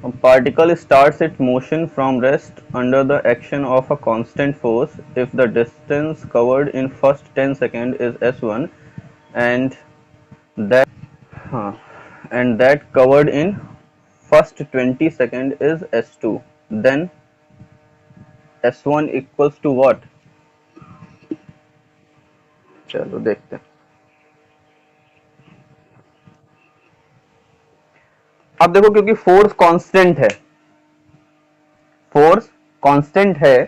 A particle starts its motion from rest under the action of a constant force if the distance covered in first 10 seconds is s1 and that huh, and that covered in first 20 seconds is s2, then s1 equals to what? चलो देखते हैं। अब देखो क्योंकि force constant है, force constant है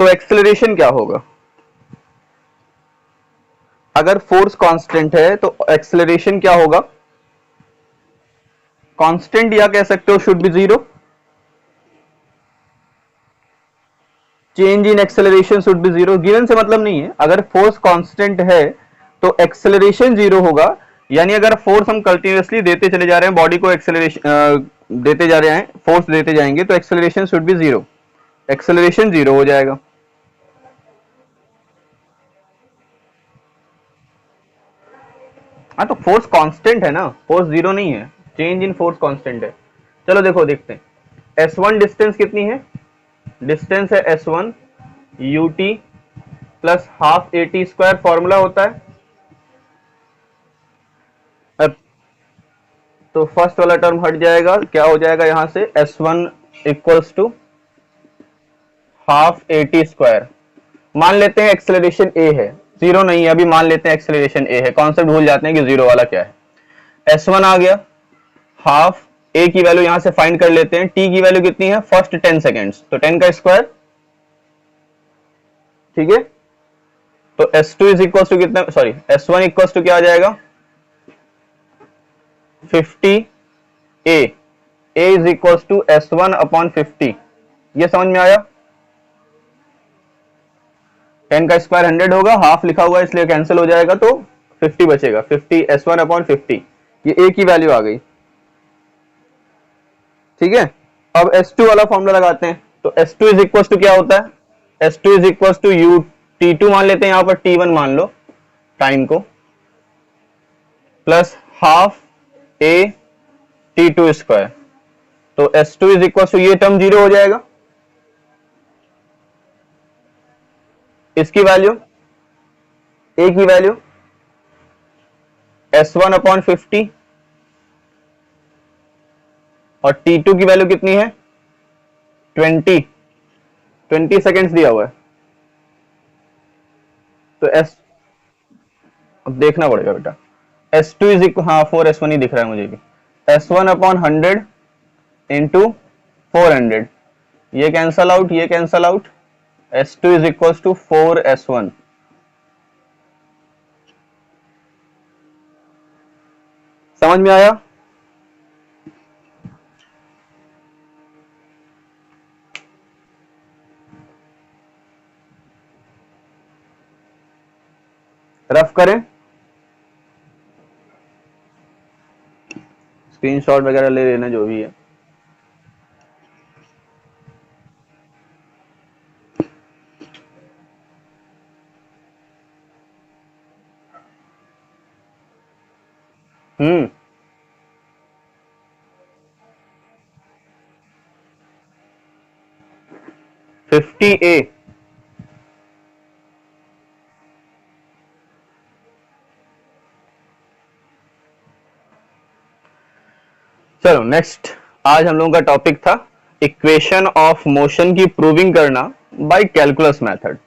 तो acceleration क्या होगा? अगर फोर्स कांस्टेंट है तो एक्सेलरेशन क्या होगा? कांस्टेंट या कह सकते हो should be zero. Change in acceleration should B zero. Given से मतलब नहीं है, अगर फोर्स कांस्टेंट है तो एक्सेलरेशन जीरो होगा। यानी अगर फोर्स हम कंटिन्यूअसली देते चले जा रहे हैं, बॉडी को एक्सेलरेशन देते जा रहे हैं, फोर्स देते जाएंगे तो acceleration should B zero, acceleration zero हो जाएगा। हाँ तो फोर्स कांस्टेंट है ना, फोर्स जीरो नहीं है, चेंज इन फोर्स कांस्टेंट है। चलो देखो देखते हैं S1 डिस्टेंस कितनी है? डिस्टेंस है S1 ut plus half AT square formula होता है। अब तो फर्स्ट वाला टर्म हट जाएगा, क्या हो जाएगा यहां से S1 equals to half AT square. मान लेते हैं एक्सेलरेशन a है, जीरो नहीं है अभी, मान लेते हैं एक्सेलरेशन a है, कॉन्सेप्ट भूल जाते हैं कि जीरो वाला क्या है। S1 आ गया, हाफ a की वैल्यू यहां से फाइंड कर लेते हैं, t की वैल्यू कितनी है? फर्स्ट 10 सेकेंड्स, तो 10 का स्क्वायर, ठीक है। तो S2 इज इक्वल टू कितना, सॉरी S1 इक्वल टू क्या आ जाएगा? 50 a is equal to S1 upon 50। ये समझ में आया? 10 का स्क्वायर 100 होगा, हाफ लिखा हुआ है इसलिए कैंसिल हो जाएगा, तो 50 बचेगा। 50 S1 अपॉन 50, ये a की वैल्यू आ गई, ठीक है। अब S2 वाला फॉर्मूला लगाते हैं, तो S2 इज इक्वल टू क्या होता है? S2 is equal to u t2 मान लेते हैं, यहां पर t1 मान लो टाइम को, plus half a t2 square. तो S2 इज इक्वल टू ये टर्म जीरो हो जाएगा, इसकी वैल्यू a की वैल्यू S1 अपॉन 50 और T2 की वैल्यू कितनी है? 20 सेकेंड्स दिया हुआ है, तो S अब देखना पड़ेगा बेटा। S2 इज इक्वल, हाँ 4S1 ही दिख रहा है मुझे भी। S1 अपॉन 100 इंटू 400, ये कैंसल आउट, ये cancel out, S2 is equal to 4S1। समझ में आया? रफ करें, स्क्रीनशॉट वगैरह ले लेना जो भी है। हम्म 50A, चलो नेक्स्ट। आज हम लोगों का टॉपिक था इक्वेशन ऑफ मोशन की प्रूविंग करना बाय कैलकुलस मेथड।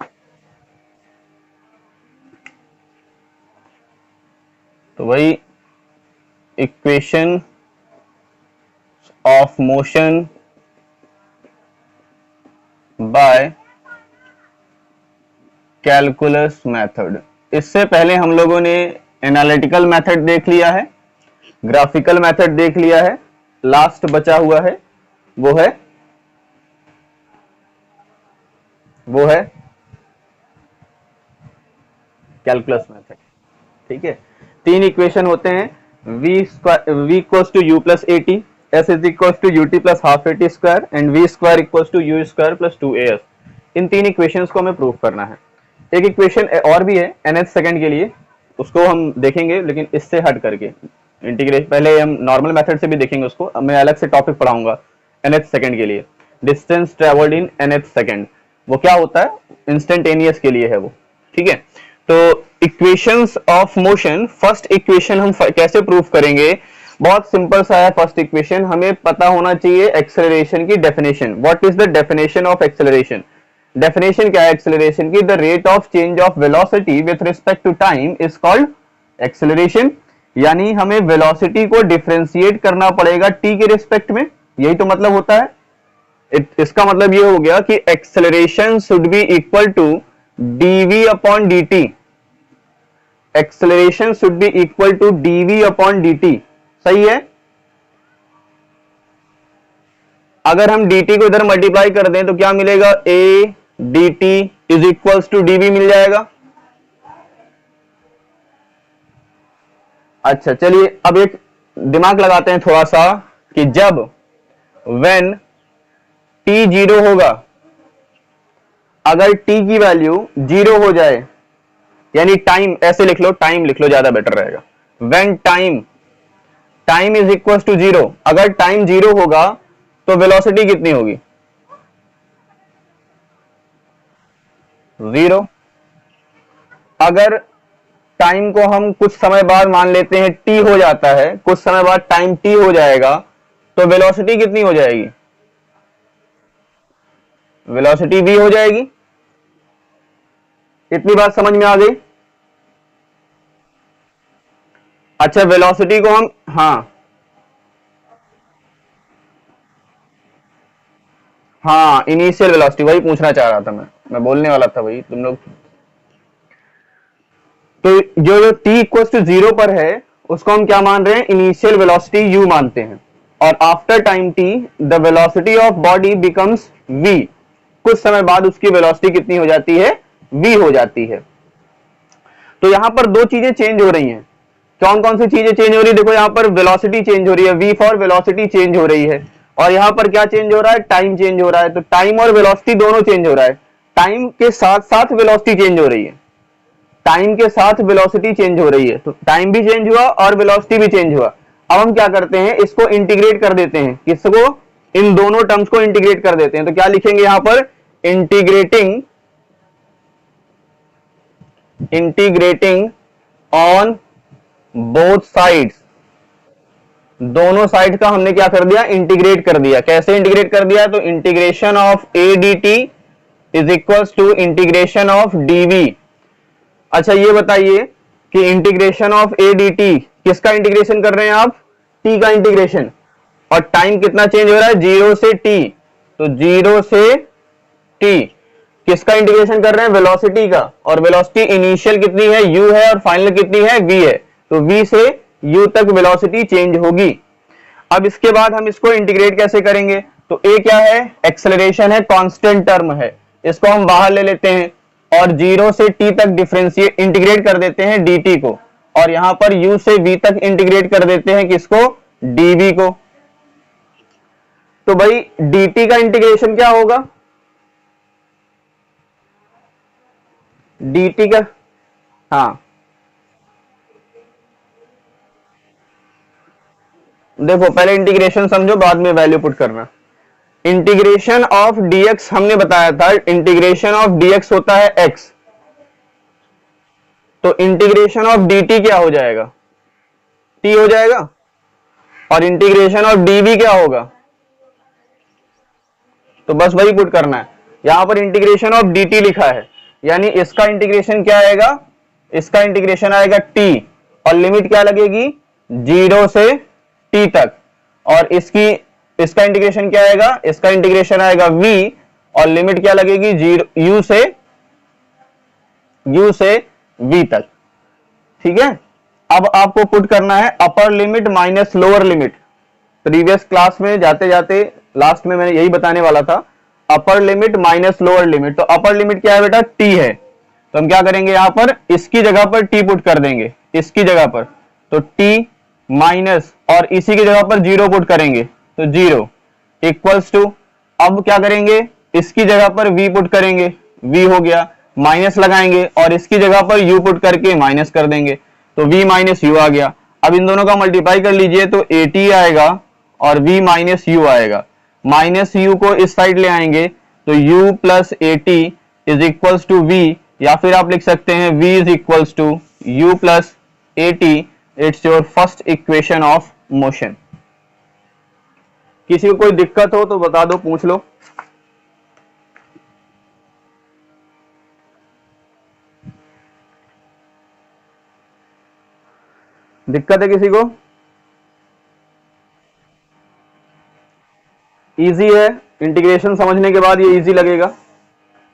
तो वही equation of motion by calculus method. इससे पहले हम लोगों ने एनालिटिकल मेथड देख लिया है, ग्राफिकल मेथड देख लिया है, लास्ट बचा हुआ है वो है कैलकुलस मेथड, ठीक है। तीन इक्वेशन होते हैं, v equals to u plus a t, s is equals to ut plus half a t square and v square equals to u square plus 2as। इन तीन इक्वेशंस को हमें प्रूव करना है। एक इक्वेशन और भी है nth सेकंड के लिए, उसको हम देखेंगे लेकिन इससे हट करके। इंटीग्रेशन पहले हम नॉर्मल मेथड से भी देखेंगे उसको, अब मैं अलग से टॉपिक पढ़ाऊंगा nth सेकंड के लिए। Distance travelled in nth second, वो क्या होता है, इंस्टेंटेनियस के लिए है वो, ठीक है। तो equations of motion, first equation हम कैसे प्रूव करेंगे, बहुत सिंपल सा है। फर्स्ट इक्वेशन हमें पता होना चाहिए एक्सेलरेशन की definition. What is the definition of acceleration? Definition क्या है एक्सेलरेशन की? The rate of change of velocity with respect to time is called acceleration. यानी हमें वेलोसिटी को डिफरेंशिएट करना पड़ेगा टी के रिस्पेक्ट में, यही तो मतलब होता है। इसका मतलब ये हो गया कि acceleration should be equal to dv upon dt। Acceleration should be equal to dv upon dt, सही है। अगर हम dt को इधर मल्टीप्लाई कर दें तो क्या मिलेगा, a dt is equals to dv मिल जाएगा। अच्छा चलिए अब एक दिमाग लगाते हैं थोड़ा सा कि जब when t जीरो होगा, अगर t की वैल्यू जीरो हो जाए, यानी टाइम, ऐसे लिख लो, टाइम लिख लो ज्यादा बेटर रहेगा। when time is equal to zero, अगर टाइम जीरो होगा तो वेलोसिटी कितनी होगी, जीरो। अगर टाइम को हम कुछ समय बाद मान लेते हैं t हो जाता है, कुछ समय बाद टाइम t हो जाएगा, तो वेलोसिटी कितनी हो जाएगी, वेलोसिटी v हो जाएगी। इतनी बात समझ में आ गई। अच्छा वेलोसिटी को हम, हाँ इनिशियल वेलोसिटी, वही पूछना चाह रहा था मैं बोलने वाला था वही तुम लोग। तो जो t इक्वल टू जीरो पर है उसको हम क्या मान रहे हैं, इनिशियल वेलोसिटी u मानते हैं। और after time t the velocity of body becomes v, कुछ समय बाद उसकी वेलोसिटी कितनी हो जाती है, v हो जाती है। तो यहां पर दो चीजें चेंज हो रही हैं। कौन कौन सी चीजें चेंज हो रही है, देखो यहां पर वेलोसिटी चेंज हो रही है, v फॉर वेलोसिटी चेंज हो रही है। और यहां पर क्या चेंज हो रहा है, टाइम चेंज हो रहा है। तो टाइम और वेलोसिटी दोनों चेंज हो रहा है, टाइम के साथ साथ वेलोसिटी चेंज हो रही है, टाइम के साथ वेलोसिटी चेंज हो रही है। तो टाइम भी चेंज हुआ और वेलोसिटी भी चेंज हुआ। अब हम क्या करते हैं, इसको इंटीग्रेट कर देते हैं, किसको, इन दोनों टर्म्स को इंटीग्रेट कर देते हैं। तो क्या लिखेंगे यहां पर, इंटीग्रेटिंग ऑन बोथ साइड्स, दोनों साइड का हमने क्या कर दिया, इंटीग्रेट कर दिया। कैसे इंटीग्रेट कर दिया, तो integration of a d t is equal to integration of dv. अच्छा ये बताइए कि integration of a d t किसका इंटीग्रेशन कर रहे हैं आप, टी का इंटीग्रेशन। और टाइम कितना चेंज हो रहा है, जीरो से टी, तो जीरो से टी किसका इंटीग्रेशन कर रहे हैं, वेलोसिटी का। और वेलोसिटी इनिशियल कितनी है, u है, और फाइनल कितनी है, v है। तो v से u तक वेलोसिटी चेंज होगी। अब इसके बाद हम इसको इंटीग्रेट कैसे करेंगे, तो a क्या है, एक्सेलरेशन है, कांस्टेंट टर्म है, इसको हम बाहर ले लेते हैं और जीरो से t तक डिफरेंशिएट इंटीग्रेट कर देते हैं dt को। और यहां पर u से v तक इंटीग्रेट कर देते हैं किसको, dv को। तो भाई dt का इंटीग्रेशन क्या होगा, dt का, हाँ देखो पहले इंटीग्रेशन समझो, बाद में वैल्यू पुट करना। इंटीग्रेशन ऑफ dx हमने बताया था, इंटीग्रेशन ऑफ dx होता है x, तो इंटीग्रेशन ऑफ dt क्या हो जाएगा, t हो जाएगा। और इंटीग्रेशन ऑफ dv क्या होगा, तो बस वही पुट करना है। यहां पर इंटीग्रेशन ऑफ dt लिखा है, यानी इसका इंटीग्रेशन क्या आएगा, इसका इंटीग्रेशन आएगा t, और लिमिट क्या लगेगी, जीरो से t तक। और इसका इंटीग्रेशन क्या आएगा, इसका इंटीग्रेशन आएगा v, और लिमिट क्या लगेगी, जीरो u से v तक। ठीक है, अब आपको पुट करना है upper limit minus lower limit. Previous class में जाते जाते लास्ट में मैंने यही बताने वाला था, upper limit minus lower limit. तो अपर लिमिट क्या है बेटा, t है, तो हम क्या करेंगे, यहां पर इसकी जगह पर t पुट कर देंगे, इसकी जगह पर, तो t माइनस, और इसी की जगह पर जीरो पुट करेंगे, तो जीरो इक्वल्स टू, अब क्या करेंगे, इसकी जगह पर v पुट करेंगे, v हो गया, माइनस लगाएंगे और इसकी जगह पर u पुट करके माइनस कर देंगे, तो v माइनस u आ गया। अब इन दोनों का मल्टीप्लाई कर लीजिए तो AT आएगा और V माइनस यू आएगा। माइनस यू को इस साइड ले आएंगे तो U plus AT is equals to V, या फिर आप लिख सकते हैं V is equals to U plus AT। It's your first equation of motion. किसी को कोई दिक्कत हो तो बता दो, पूछ लो। दिक्कत है किसी को? इजी है, इंटीग्रेशन समझने के बाद ये इजी लगेगा।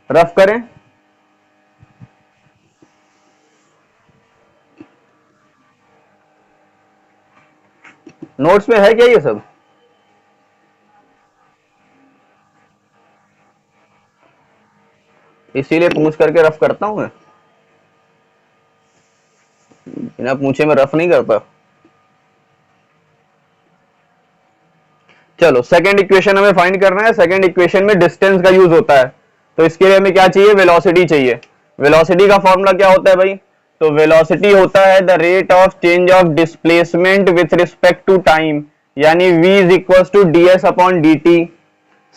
रफ करें। नोट्स में है क्या ये सब? इसीलिए पूछ करके रफ करता हूं मैं, बिना पूछे मैं रफ नहीं करता। चलो सेकंड इक्वेशन हमें फाइंड करना है। सेकंड इक्वेशन में डिस्टेंस का यूज होता है, तो इसके लिए हमें क्या चाहिए? वेलोसिटी चाहिए। वेलोसिटी का फॉर्मूला क्या होता है भाई? तो वेलोसिटी होता है the rate of change of displacement with respect to time, यानी v is equal to ds upon dt।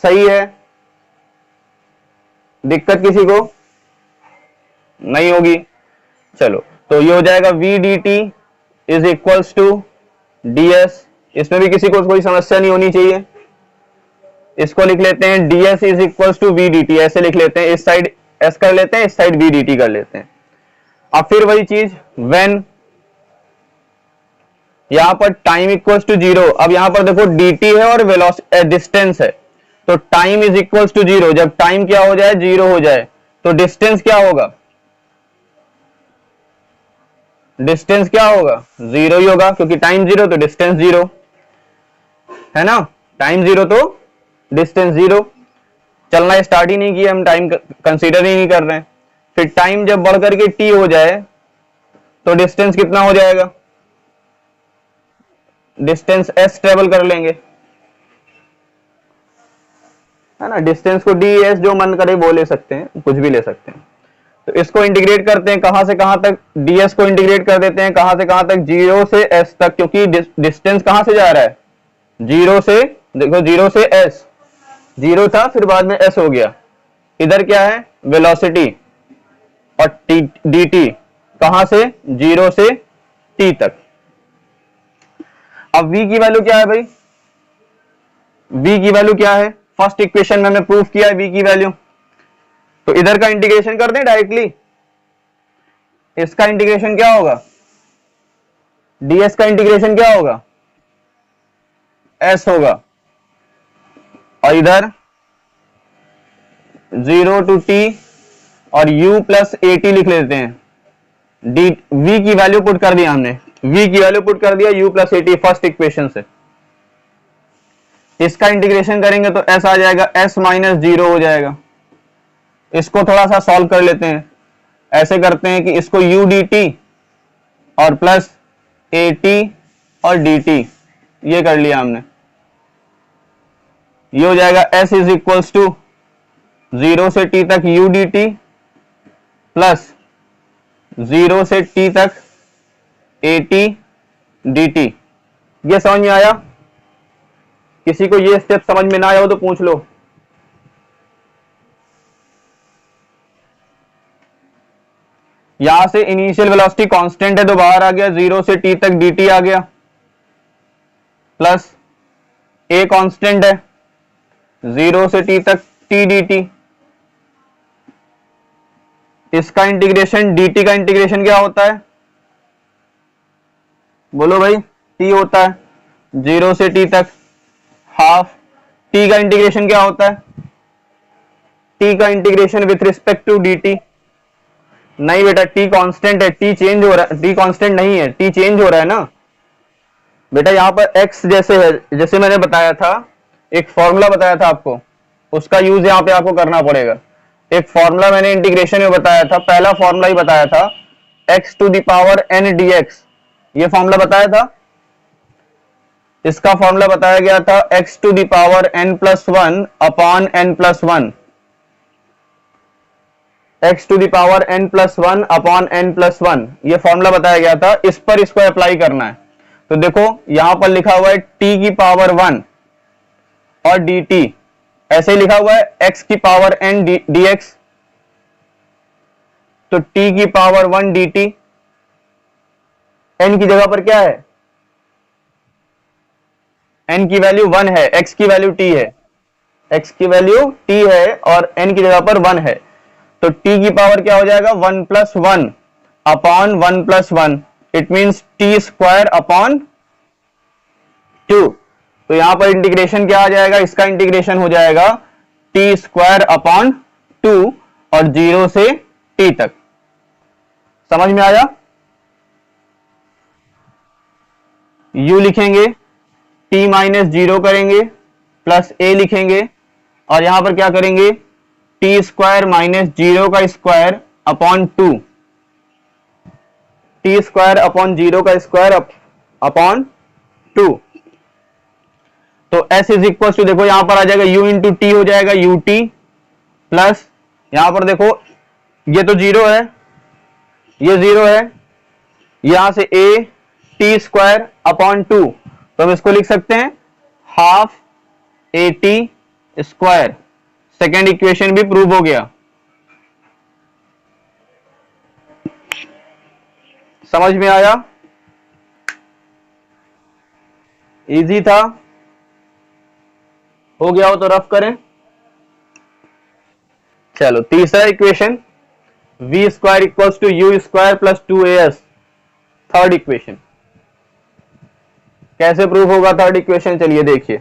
सही है? दिक्कत किसी को नहीं होगी? चलो तो ये हो जाएगा v dt is equals to ds। इसमें भी किसी को कोई समस्या नहीं होनी चाहिए। इसको लिख लेते हैं ds is equals to v dt, ऐसे लिख लेते हैं। इस साइड s कर लेते हैं, इस साइड v dt कर लेते हैं। अब फिर वही चीज व्हेन यहां पर टाइम इक्वल्स टू 0। अब यहां पर देखो dt है और वेलोसिटी डिस्टेंस है, तो टाइम इज इक्वल्स टू 0। जब टाइम क्या हो जाए? 0 हो जाए, तो डिस्टेंस क्या होगा? डिस्टेंस क्या होगा? 0 ही होगा, क्योंकि टाइम 0 तो डिस्टेंस 0 है ना। टाइम 0 तो डिस्टेंस 0। चलना स्टार्ट ही नहीं किया, हम टाइम कंसीडर ही नहीं कर रहे हैं। फिर टाइम जब बढ़ करके t हो जाए तो डिस्टेंस कितना हो जाएगा? डिस्टेंस s ट्रेवल कर लेंगे, है ना। डिस्टेंस को ds जो मन करे वो ले सकते हैं, कुछ भी ले सकते हैं। तो इसको इंटीग्रेट करते हैं, कहां से कहां तक? ds को इंटीग्रेट कर देते हैं, कहां से कहां तक? 0 से s तक, क्योंकि डिस्टेंस कहां से जा रहा है? 0 से, देखो 0 से s, 0 था फिर बाद में s हो गया। इधर क्या है? वेलोसिटी, और dt कहां से? 0 से t तक। अब v की वैल्यू क्या है भाई? v की वैल्यू क्या है? फर्स्ट इक्वेशन में हमने प्रूफ किया है v की वैल्यू, तो इधर का इंटीग्रेशन कर दें डायरेक्टली। इसका इंटीग्रेशन क्या होगा? ds का इंटीग्रेशन क्या होगा? s होगा, और इधर 0 टू t और u प्लस AT लिख लेते हैं। v की वैल्यू पुट कर दिया हमने, v की वैल्यू पुट कर दिया u plus AT first equation से। इसका इंटीग्रेशन करेंगे तो s आ जाएगा, s माइनस 0 हो जाएगा। इसको थोड़ा सा सॉल्व कर लेते हैं। ऐसे करते हैं कि इसको u dt और प्लस AT और dt, ये कर लिया हमने। ये हो जाएगा s इज इक्वल्स टू 0 से t तक u dt प्लस 0 से t तक AT dt। ये समझ में आया? किसी को ये स्टेप समझ में ना आया हो तो पूछ लो। यहां से इनिशियल वेलोसिटी कांस्टेंट है तो बाहर आ गया, 0 से t तक dt आ गया, प्लस a कांस्टेंट है, 0 से t तक t dt। इसका इंटीग्रेशन dt का इंटीग्रेशन क्या होता है? बोलो भाई। t होता है 0 से t तक हाफ। t का इंटीग्रेशन क्या होता है? t का integration with respect to dt। नहीं बेटा, t कांस्टेंट है, t चेंज हो रहा है। t कांस्टेंट नहीं है, t चेंज हो रहा है ना बेटा। यहां पर x जैसे है, जैसे मैंने बताया था, एक फॉर्मूला बताया था आपको, उसका यूज यहां पे आपको करना पड़ेगा। एक फॉर्मूला मैंने इंटीग्रेशन में बताया था, पहला फॉर्मूला ही बताया था, x to the power n dx। ये फॉर्मूला बताया था। इसका फॉर्मूला बताया गया था x to the power n plus 1 upon n plus 1। x to the power n plus 1 upon n plus 1, ये फॉर्मूला बताया गया था। इस पर इसको अप्लाई करना है। तो देखो यहां पर लिखा हुआ है t की पावर 1 और dt, ऐसे ही लिखा हुआ है x की पावर n dx, तो t की पावर 1 dt, n की जगह पर क्या है, n की वैल्यू 1 है, x की वैल्यू t है, x की वैल्यू t है और n की जगह पर 1 है, तो t की पावर क्या हो जाएगा 1 plus 1 upon 1 plus 1, it means t square upon 2। तो यहां पर इंटीग्रेशन क्या आ जाएगा, इसका इंटीग्रेशन हो जाएगा टी स्क्वायर अपॉन 2 और 0 से t तक। समझ में आया? u लिखेंगे, t माइनस 0 करेंगे, प्लस a लिखेंगे और यहां पर क्या करेंगे, टी स्क्वायर माइनस 0 का square upon 2, T square upon 0 का स्क्वायर अपॉन 2। तो s इज इक्वल टू, देखो यहां पर आ जाएगा u इंटू टी हो जाएगा ut, प्लस यहां पर देखो ये तो 0 है, ये 0 है, यहां से a टी स्क्वायर अपॉन 2, तो हम इसको लिख सकते हैं half a t square. Second equation भी प्रूव हो गया। समझ में आया? इजी था, हो गया हो तो रफ करें। चलो तीसरा equation, v squared equals to u squared plus 2as। Third equation कैसे प्रूव होगा थर्ड इक्वेशन, चलिए देखिए।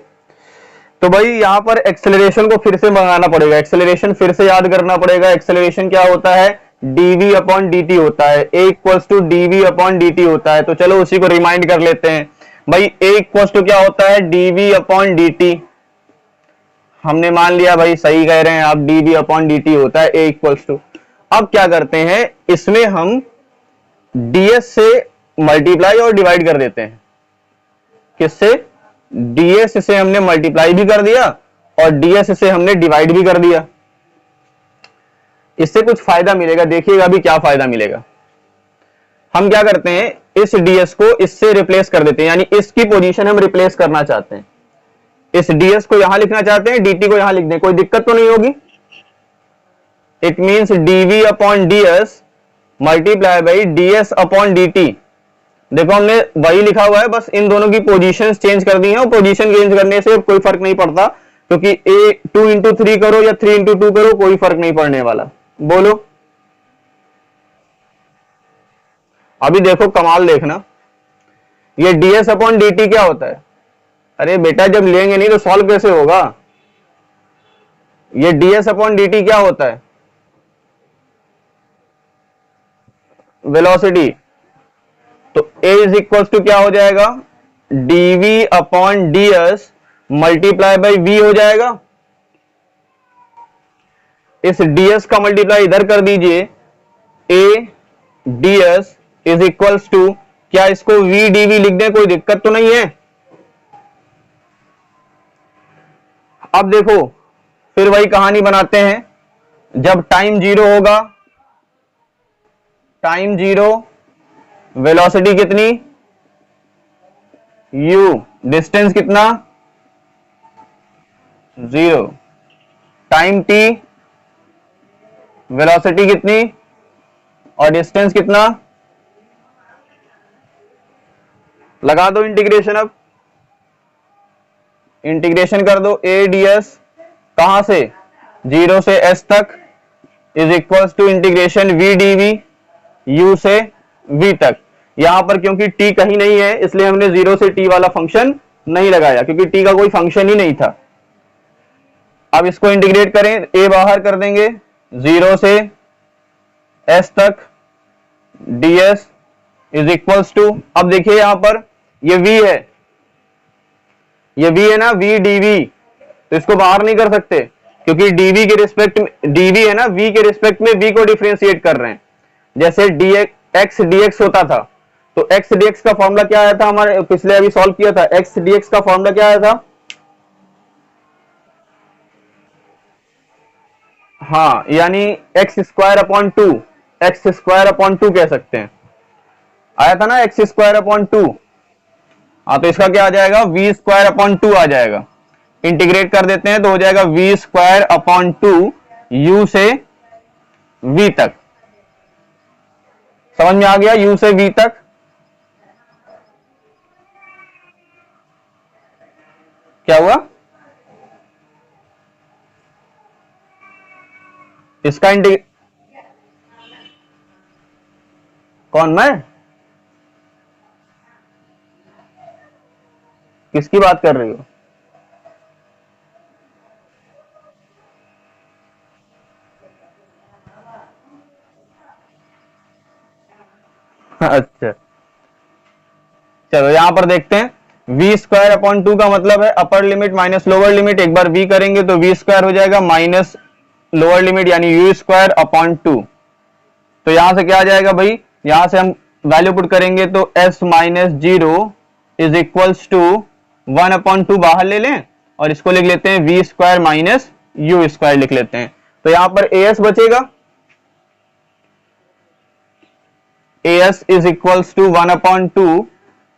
तो भाई यहां पर एक्सेलरेशन को फिर से मंगाना पड़ेगा, एक्सेलरेशन फिर से याद करना पड़ेगा। एक्सेलरेशन क्या होता है, dv अपॉन dt होता है, a equals to dv upon dt होता है। तो चलो उसी को रिमाइंड कर लेते हैं भाई। a इक्वल्स टू क्या होता है, dv अपॉन dt। हमने मान लिया भाई, सही कह रहे हैं आप, dv अपॉन dt होता है a इक्वल्स टू। अब क्या करते हैं, इसमें हम ds से मल्टीप्लाई और डिवाइड कर देते हैं। किससे, ds से हमने मल्टीप्लाई भी कर दिया और ds से हमने डिवाइड भी कर दिया। इससे कुछ फायदा मिलेगा, देखिएगा अभी क्या फायदा मिलेगा। हम क्या करते हैं, इस ds को इससे रिप्लेस कर देते हैं, यानी इसकी पोजीशन हम रिप्लेस करना चाहते हैं। इस ds को यहां लिखना चाहते हैं, dt को यहां लिख दें, कोई दिक्कत तो नहीं होगी। It means dv upon ds multiply by ds upon dt। देखो हमने वही लिखा हुआ है, बस इन दोनों की पोजीशन चेंज कर दी है, और पोजीशन चेंज करने से कोई फर्क नहीं पड़ता, क्योंकि a 2 इंटू 3 करो या 3 इंटू 2 करो, कोई फर्क नहीं पड़ने वाला। बोलो अभी देखो कमाल देखना, ये ds अपॉन dt क्या होता है। अरे बेटा जब लेंगे नहीं तो सॉल्व कैसे होगा। ये ds अपॉन dt क्या होता है, वेलोसिटी। तो a इज इक्वल टू क्या हो जाएगा, dv upon ds multiply by v हो जाएगा। इस ds का मल्टीप्लाई इधर कर दीजिए, a ds is equals to क्या, इसको v dv लिख दें, कोई दिक्कत तो नहीं है। अब देखो फिर वही कहानी बनाते हैं, जब टाइम 0 होगा, टाइम 0, वेलोसिटी कितनी u, डिस्टेंस कितना 0, टाइम t, वेलोसिटी कितनी और डिस्टेंस कितना। लगा दो इंटीग्रेशन, अब इंटीग्रेशन कर दो, a ds कहां से 0 से s तक is equals to integration v dv u से v तक। यहां पर क्योंकि t कहीं नहीं है इसलिए हमने 0 से t वाला फंक्शन नहीं लगाया, क्योंकि t का कोई फंक्शन ही नहीं था। अब इसको इंटीग्रेट करें, a बाहर कर देंगे, 0 से s तक ds इज इक्वल्स टू, अब देखिए यहां पर ये v है, ये v है ना, v dv, तो इसको बाहर नहीं कर सकते क्योंकि dv के रिस्पेक्ट में, dv है ना, v के रिस्पेक्ट में v को डिफरेंशिएट कर रहे हैं। जैसे x dx होता था, तो x dx का फॉर्मूला क्या आया था, हमारे पिछले अभी सॉल्व किया था, x dx का फॉर्मूला क्या आया था, हाँ यानी x square upon 2, x square upon 2 कह सकते हैं, आया था ना एक्स स्क्वायर अपॉन 2। हाँ, तो इसका क्या आ जाएगा, वी स्क्वायर अपॉन 2 आ जाएगा। इंटीग्रेट कर देते हैं तो हो जाएगा वी स्क्वायर अपॉन 2 यू से वी तक। समझ में आ गया, यू से वी तक। क्या हुआ, इसका इंटीग्रेट, कौन, मैं, किसकी बात कर रही हो? अच्छा, चलो यहां पर देखते हैं। वी स्क्वायर अपॉन 2 का मतलब है upper limit minus lower limit. एक बार वी करेंगे तो वी स्क्वायर हो जाएगा माइनस लोअर लिमिट यानी यू स्क्वायर अपॉन 2। तो यहां से क्या आ जाएगा भाई, यहां से हम वैल्यू पुट करेंगे तो s minus 0 is equals to 1 upon 2 बाहर ले लें और इसको लिख लेते हैं v squared minus u squared लिख लेते हैं। तो यहां पर as बचेगा, as is equals to 1 upon 2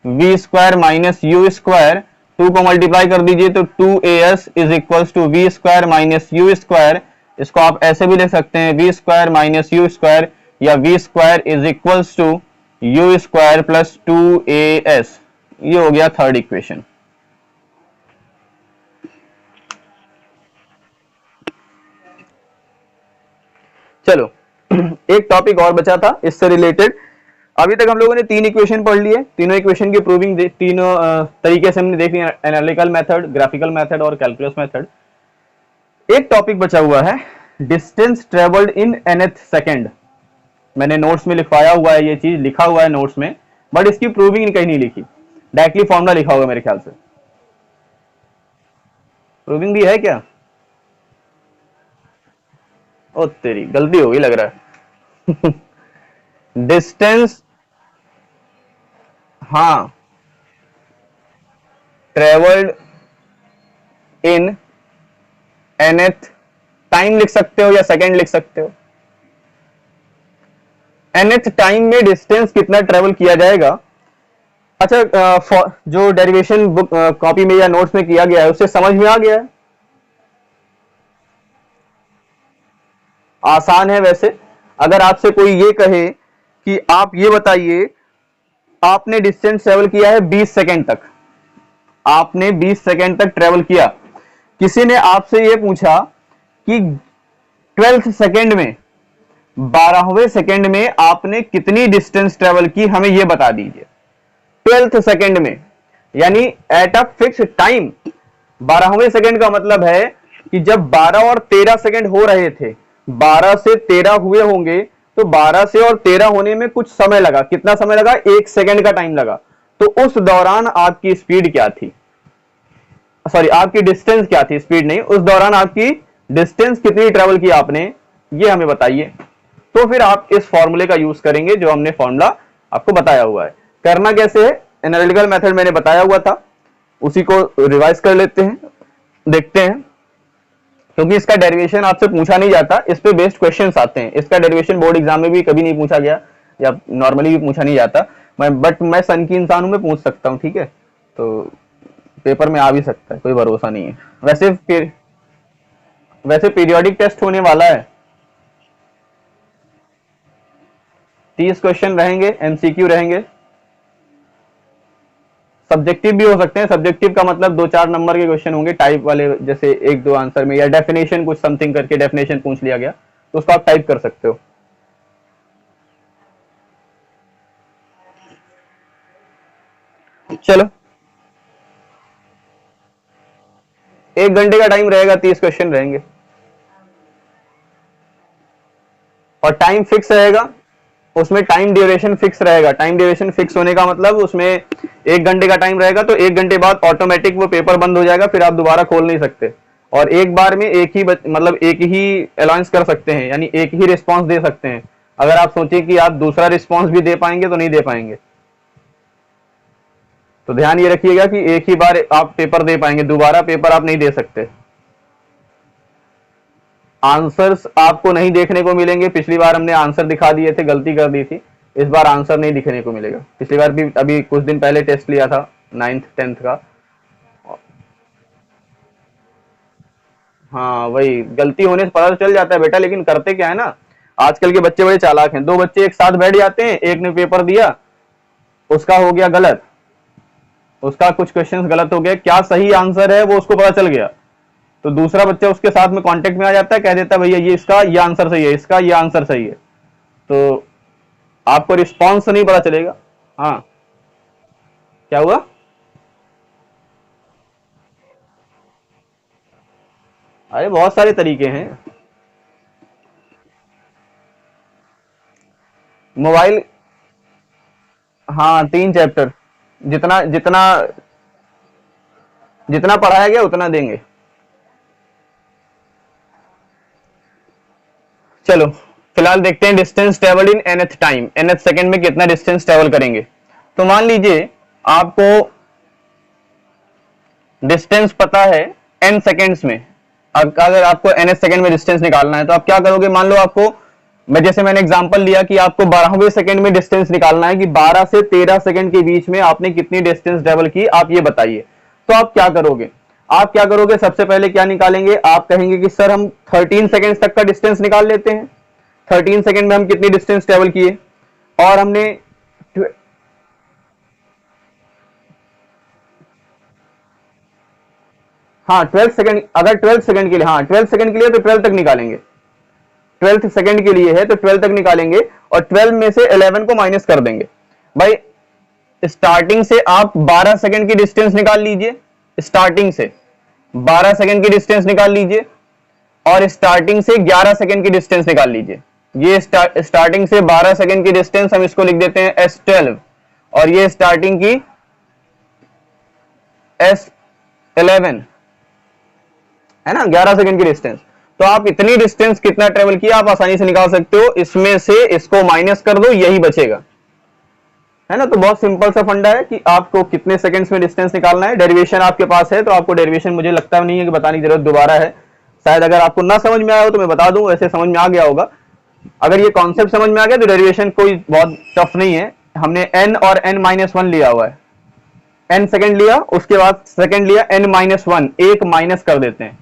v squared minus u squared. 2 को मल्टीप्लाई कर दीजिए तो 2as is equals to v squared minus u squared. इसको आप ऐसे भी लिख सकते हैं v squared minus u squared या v squared is equals to u squared plus 2as। ये हो गया थर्ड इक्वेशन। चलो एक टॉपिक और बचा था इससे रिलेटेड। अभी तक हम लोगों ने 3 इक्वेशन पढ़ लिए, तीनों इक्वेशन की प्रूविंग तीनों तरीके से हमने देख लिया, एनालिटिकल मेथड, ग्राफिकल मेथड और कैलकुलस मेथड। एक टॉपिक बचा हुआ है, distance travelled in nth second. मैंने नोट्स में लिखवाया हुआ है, ये चीज लिखा हुआ है नोट्स में, बट इसकी प्रूविंग कहीं नहीं लिखी, डायरेक्टली फॉर्मूला लिखा होगा मेरे ख्याल से। प्रूविंग भी है क्या? ओ तेरी गलती होगी लग रहा है। डिस्टेंस, हाँ, ट्रेवल्ड इन nth टाइम लिख सकते हो या सेकेंड लिख सकते हो। nth टाइम में डिस्टेंस कितना ट्रेवल किया जाएगा। अच्छा, जो डेरिवेशन बुक कॉपी में या नोट्स में किया गया है उससे समझ में आ गया है? आसान है वैसे। अगर आपसे कोई ये कहे कि आप ये बताइए, आपने डिस्टेंस ट्रेवल किया है 20 सेकेंड तक, आपने 20 सेकेंड तक ट्रेवल किया, किसी ने आपसे ये पूछा कि 12th सेकेंड में, 12वें सेकेंड में आपने कितनी डिस्टेंस ट्रेवल की, हमें ये बता दीजिए। 12th सेकेंड में यानी एट अ फिक्स टाइम। 12वें सेकेंड का मतलब है कि जब 12 और 13 सेकेंड हो रहे थे, 12 से 13 हुए होंगे, तो 12 से और 13 होने में कुछ समय लगा। कितना समय लगा? 1 सेकेंड का टाइम लगा। तो उस दौरान आपकी स्पीड क्या थी, सॉरी आपकी डिस्टेंस क्या थी, स्पीड नहीं, उस दौरान आपकी डिस्टेंस कितनी ट्रेवल की आपने, ये हमें बताइए। तो फिर आप इस फॉर्मूले का यूज करेंगे जो हमने फॉर्मूला आपको बताया हुआ है। करना कैसे है, एनालिटिकल मेथड मैंने बताया हुआ था, उसी को रिवाइज कर लेते हैं, देखते हैं। क्योंकि इसका डेरिवेशन आपसे पूछा नहीं जाता, इस पे बेस्ड क्वेश्चंस आते हैं। इसका डेरिवेशन बोर्ड एग्जाम में भी कभी नहीं पूछा गया या नॉर्मली भी पूछा नहीं जाता, बट मैं सन की इंसान हूं, मैं पूछ सकता हूं, ठीक है। तो पेपर में आ भी सकता है, कोई भरोसा नहीं है। वैसे पीरियोडिक टेस्ट होने वाला है, 30 क्वेश्चन रहेंगे, एमसीक्यू रहेंगे, सब्जेक्टिव भी हो सकते हैं। सब्जेक्टिव का मतलब 2-4 नंबर के क्वेश्चन होंगे टाइप वाले, जैसे 1-2 आंसर में, या डेफिनेशन कुछ समथिंग करके डेफिनेशन पूछ लिया गया तो उसको आप टाइप कर सकते हो। चलो 1 घंटे का टाइम रहेगा, 30 क्वेश्चन रहेंगे और टाइम फिक्स रहेगा। उसमें टाइम ड्यूरेशन फिक्स रहेगा। टाइम ड्यूरेशन फिक्स होने का मतलब उसमें 1 घंटे का टाइम रहेगा, तो 1 घंटे बाद ऑटोमेटिक वो पेपर बंद हो जाएगा, फिर आप दोबारा खोल नहीं सकते। और एक बार में एक ही अलाउंस कर सकते हैं, यानी एक ही रिस्पॉन्स दे सकते हैं। अगर आप सोचें कि आप दूसरा रिस्पॉन्स भी दे पाएंगे तो नहीं दे पाएंगे। तो ध्यान ये रखिएगा कि एक ही बार आप पेपर दे पाएंगे, दोबारा पेपर आप नहीं दे सकते। आंसर्स आपको नहीं देखने को मिलेंगे। पिछली बार हमने आंसर दिखा दिए थे, गलती कर दी थी, इस बार आंसर नहीं दिखने को मिलेगा। पिछली बार भी अभी कुछ दिन पहले टेस्ट लिया था, नाइन्थ टेंथ का। हाँ वही, गलती होने से पता तो चल जाता है बेटा, लेकिन करते क्या है ना, आजकल के बच्चे बड़े चालाक हैं। दो बच्चे एक साथ बैठ जाते हैं, एक ने पेपर दिया, उसका हो गया गलत, उसका कुछ क्वेश्चंस गलत हो गए, क्या सही आंसर है वो उसको पता चल गया, तो दूसरा बच्चा उसके साथ में कांटेक्ट में आ जाता है, कह देता है भैया ये इसका ये आंसर सही है, इसका ये आंसर सही है। तो आपको रिस्पॉन्स नहीं पता चलेगा। हाँ, क्या हुआ? अरे बहुत सारे तरीके हैं। मोबाइल, हाँ 3 चैप्टर, जितना जितना जितना पढ़ाया गया उतना देंगे। चलो फिलहाल देखते हैं distance travel in nth time, nth second में कितना डिस्टेंस ट्रेवल करेंगे। तो मान लीजिए आपको डिस्टेंस पता है n सेकंड्स में, अगर आपको nth सेकंड में डिस्टेंस निकालना है तो आप क्या करोगे, मान लो आपको, मैं जैसे मैंने एग्जांपल लिया कि आपको 12वें सेकंड में डिस्टेंस निकालना है कि 12 से 13 सेकंड के बीच में आपने कितनी डिस्टेंस ट्रेवल की, आप ये बताइए। तो आप क्या करोगे, सबसे पहले क्या निकालेंगे, आप कहेंगे कि सर हम 13 सेकंड तक का डिस्टेंस निकाल लेते हैं, 13 सेकंड में हम कितनी डिस्टेंस ट्रेवल किए, और हमने, हाँ 12 सेकंड, अगर 12 सेकंड के लिए, हाँ 12 सेकंड के लिए तो 12 तक निकालेंगे, 12 सेकंड के लिए है तो 12 तक निकालेंगे, और 12 में से 11 को माइनस कर देंगे। भाई स्टार्टिंग से आप 12 सेकंड की डिस्टेंस निकाल लीजिए, स्टार्टिंग से 12 सेकंड की डिस्टेंस निकाल लीजिए, और स्टार्टिंग से 11 सेकंड की डिस्टेंस निकाल लीजिए। ये स्टार्टिंग से 12 सेकंड की डिस्टेंस हम इसको लिख देते हैं S12, और ये स्टार्टिंग की S11 है ना, 11 सेकंड की डिस्टेंस। तो आप इतनी डिस्टेंस कितना ट्रेवल किया आप आसानी से निकाल सकते हो, इसमें से इसको माइनस कर दो, यही बचेगा, है ना। तो बहुत सिंपल सा फंडा है कि आपको कितने सेकंड्स में डिस्टेंस निकालना है। डेरिवेशन आपके पास है, तो आपको डेरिवेशन मुझे लगता नहीं है कि बताने की जरूरत दोबारा है, शायद अगर आपको ना समझ में आया हो तो मैं बता दूं, वैसे समझ में आ गया होगा। अगर ये कॉन्सेप्ट समझ में आ गया तो डेरिवेशन कोई बहुत टफ नहीं है। हमने n और n-1 लिया हुआ है, n सेकंड लिया, उसके बाद सेकंड लिया n-1, एक माइनस कर देते हैं,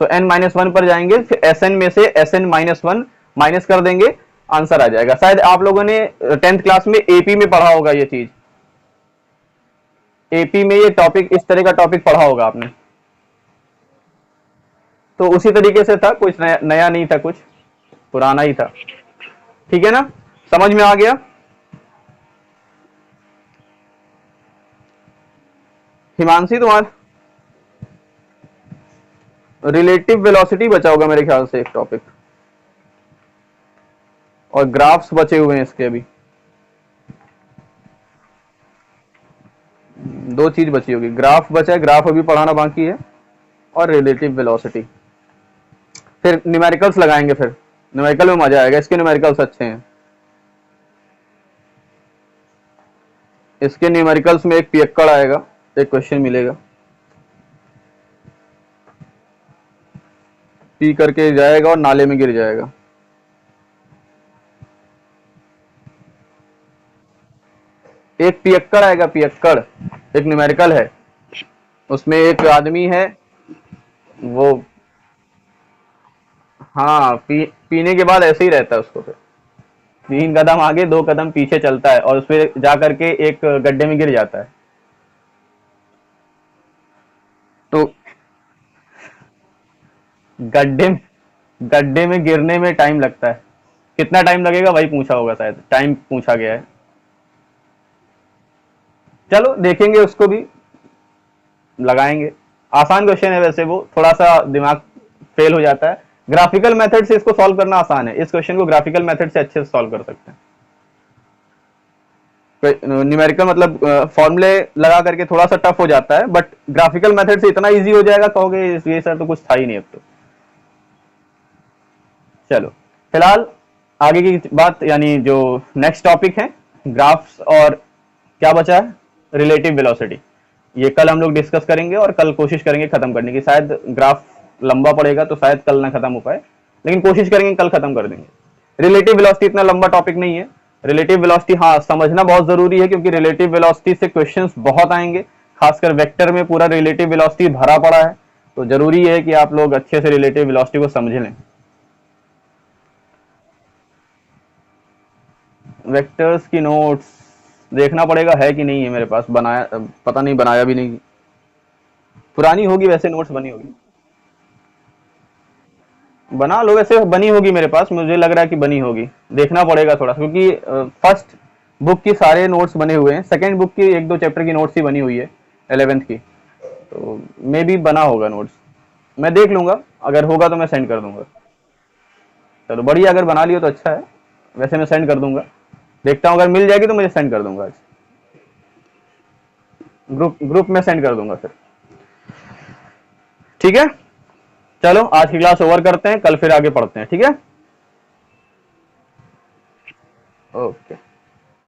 तो n-1 पर जाएंगे, फिर Sn में से Sn-1 माइनस कर देंगे, आंसर आ जाएगा। शायद आप लोगों ने 10th क्लास में एपी में पढ़ा होगा ये चीज, एपी में ये टॉपिक, इस तरह का टॉपिक पढ़ा होगा आपने। तो उसी तरीके से था, कुछ नया नहीं था, कुछ पुराना ही था, ठीक है ना, समझ में आ गया। हिमांशी तुम्हारा रिलेटिव वेलोसिटी बचा होगा मेरे ख्याल से एक टॉपिक, और ग्राफ्स बचे हुए हैं इसके अभी, दो चीज बची होगी, ग्राफ बचा है, ग्राफ अभी पढ़ाना बाकी है, और रिलेटिव वेलोसिटी। फिर न्यूमेरिकल्स लगाएंगे, फिर न्यूमेरिकल में मजा आएगा, इसके न्यूमेरिकल्स अच्छे हैं। इसके न्यूमेरिकल्स में एक पियक्कड़ आएगा, एक क्वेश्चन मिलेगा, पी करके जाएगा और नाले में गिर जाएगा। एक पियक्कड़ आएगा, पियक्कड़ एक न्यूमेरिकल है, उसमें एक आदमी है, वो, हाँ पीने के बाद ऐसे ही रहता है, उसको फिर 3 कदम आगे 2 कदम पीछे चलता है, और उसपे जा करके एक गड्ढे में गिर जाता है। तो गड्ढे गड्ढे में गिरने में टाइम लगता है, कितना टाइम लगेगा वही पूछा होगा, शायद टाइम पूछा गया है। चलो देखेंगे, उसको भी लगाएंगे, आसान क्वेश्चन है वैसे, वो थोड़ा सा दिमाग फेल हो जाता है, ग्राफिकल मेथड से इसको सॉल्व करना आसान है, इस क्वेश्चन को ग्राफिकल मेथड से अच्छे से सॉल्व कर सकते हैं। न्यूमेरिकल मतलब फॉर्मूले लगा करके थोड़ा सा टफ हो जाता है, बट ग्राफिकल मेथड से इतना इजी हो जाएगा, कहोगे ये सर तो कुछ था ही नहीं अब तो। चलो फिलहाल आगे की बात, यानी जो नेक्स्ट टॉपिक है ग्राफ्स, और क्या बचा है, रिलेटिव वेलोसिटी, ये कल हम लोग डिस्कस करेंगे, और कल कोशिश करेंगे खत्म करने की। शायद ग्राफ लंबा पड़ेगा तो शायद कल ना खत्म हो पाए, लेकिन कोशिश करेंगे कल खत्म कर देंगे। रिलेटिव वेलोसिटी इतना लंबा टॉपिक नहीं है। रिलेटिव वेलोसिटी हाँ समझना बहुत जरूरी है, क्योंकि रिलेटिव वेलोसिटी से क्वेश्चंस बहुत आएंगे, खासकर वेक्टर में पूरा रिलेटिव वेलोसिटी भरा पड़ा है, तो जरूरी है कि आप लोग अच्छे से रिलेटिव वेलोसिटी को समझ लें। वेक्टर्स की नोट्स देखना पड़ेगा है कि नहीं है मेरे पास, बनाया पता नहीं, बनाया भी नहीं। पुरानी होगी वैसे, नोट्स बनी होगी। बना लो, वैसे बनी होगी मेरे पास, मुझे लग रहा है कि बनी होगी। देखना पड़ेगा थोड़ा सा, क्योंकि फर्स्ट बुक की सारे नोट्स बने हुए हैं, सेकंड बुक की एक दो चैप्टर की नोट्स ही बनी हुई है 11th की, तो मे भी बना होगा नोट्स। मैं देख लूंगा, अगर होगा तो मैं सेंड कर दूंगा। चलो बढ़िया, अगर बना लियो तो अच्छा है। वैसे मैं सेंड कर दूंगा, देखता हूँ, अगर मिल जाएगी तो मुझे सेंड कर दूंगा आज। ग्रुप ग्रुप में सेंड कर दूंगा फिर। ठीक है, चलो आज की क्लास ओवर करते हैं, कल फिर आगे पढ़ते हैं, ठीक है। ओके।